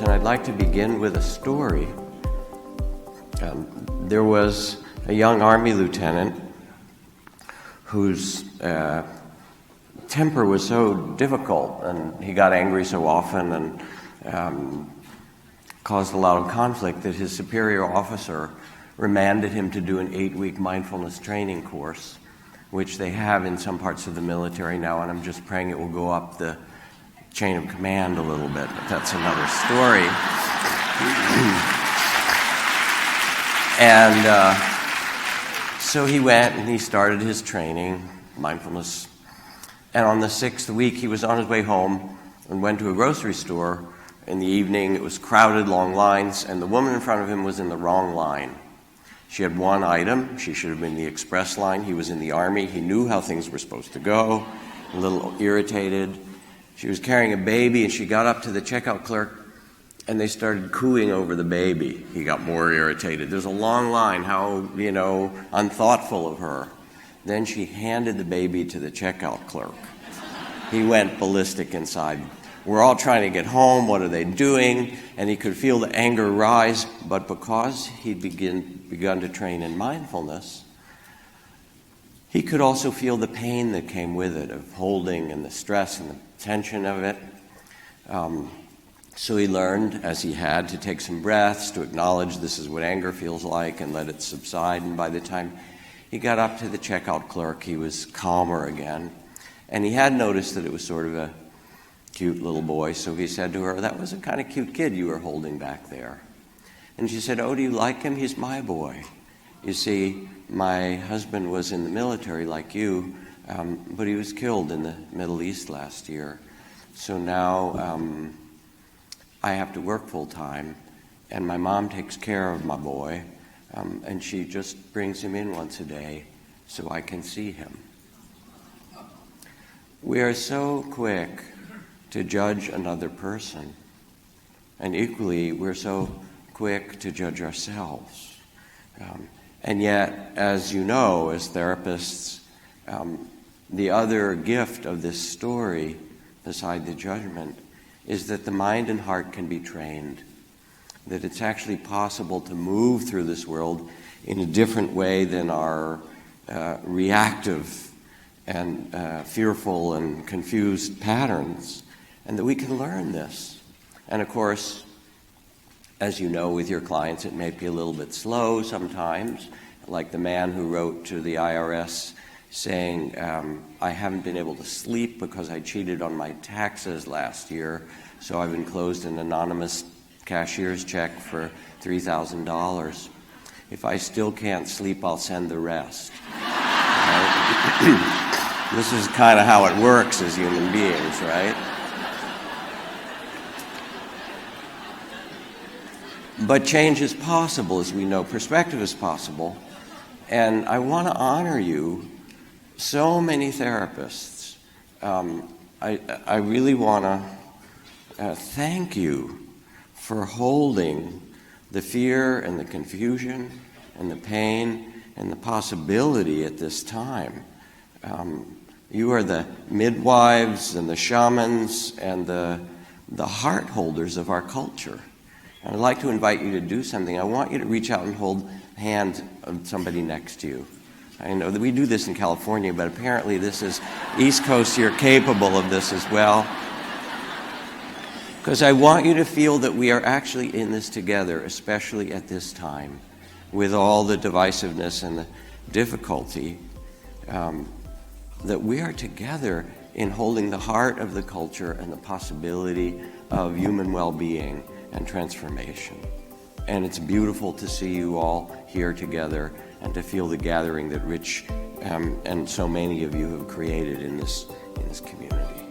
and I'd like to begin with a story. There was a young Army lieutenant whose temper was so difficult, and he got angry so often and caused a lot of conflict that his superior officer remanded him to do an 8-week mindfulness training course, which they have in some parts of the military now, and I'm just praying it will go up the chain of command a little bit, but that's another story. And so he went and he started his training, mindfulness, and on the 6th week he was on his way home and went to a grocery store. In the evening it was crowded, long lines, and the woman in front of him was in the wrong line. She had one item. She should have been the express line. He was in the Army. He knew how things were supposed to go, a little irritated. She was carrying a baby, and she got up to the checkout clerk, and they started cooing over the baby. He got more irritated. There's a long line. How, unthoughtful of her. Then she handed the baby to the checkout clerk. He went ballistic inside. We're all trying to get home. What are they doing? And he could feel the anger rise, but because he'd begun to train in mindfulness, he could also feel the pain that came with it, of holding and the stress and the tension of it. So he learned, as he had, to take some breaths, to acknowledge this is what anger feels like and let it subside. And by the time he got up to the checkout clerk, he was calmer again. And he had noticed that it was sort of a cute little boy, so he said to her, "That was a kind of cute kid you were holding back there." And she said, "Oh, do you like him? He's my boy. You see, my husband was in the military like you, but he was killed in the Middle East last year. So now I have to work full time, and my mom takes care of my boy, and she just brings him in once a day so I can see him." We are so quick to judge another person, and equally we're so quick to judge ourselves. And yet, as you know, as therapists, the other gift of this story, beside the judgment, is that the mind and heart can be trained, that it's actually possible to move through this world in a different way than our reactive and fearful and confused patterns, and that we can learn this. And of course, as you know, with your clients, it may be a little bit slow sometimes, like the man who wrote to the IRS saying, "I haven't been able to sleep because I cheated on my taxes last year, so I've enclosed an anonymous cashier's check for $3,000. If I still can't sleep, I'll send the rest." Right? This is kind of how it works as human beings, right? But change is possible, as we know. Perspective is possible. And I want to honor you, so many therapists. I really want to thank you for holding the fear and the confusion and the pain and the possibility at this time. You are the midwives and the shamans and the heart holders of our culture. And I'd like to invite you to do something. I want you to reach out and hold the hand of somebody next to you. I know that we do this in California, but apparently this is East Coast. You're capable of this as well. Because I want you to feel that we are actually in this together, especially at this time, with all the divisiveness and the difficulty, that we are together in holding the heart of the culture and the possibility of human well-being and transformation. And it's beautiful to see you all here together and to feel the gathering that Rich and so many of you have created in this community.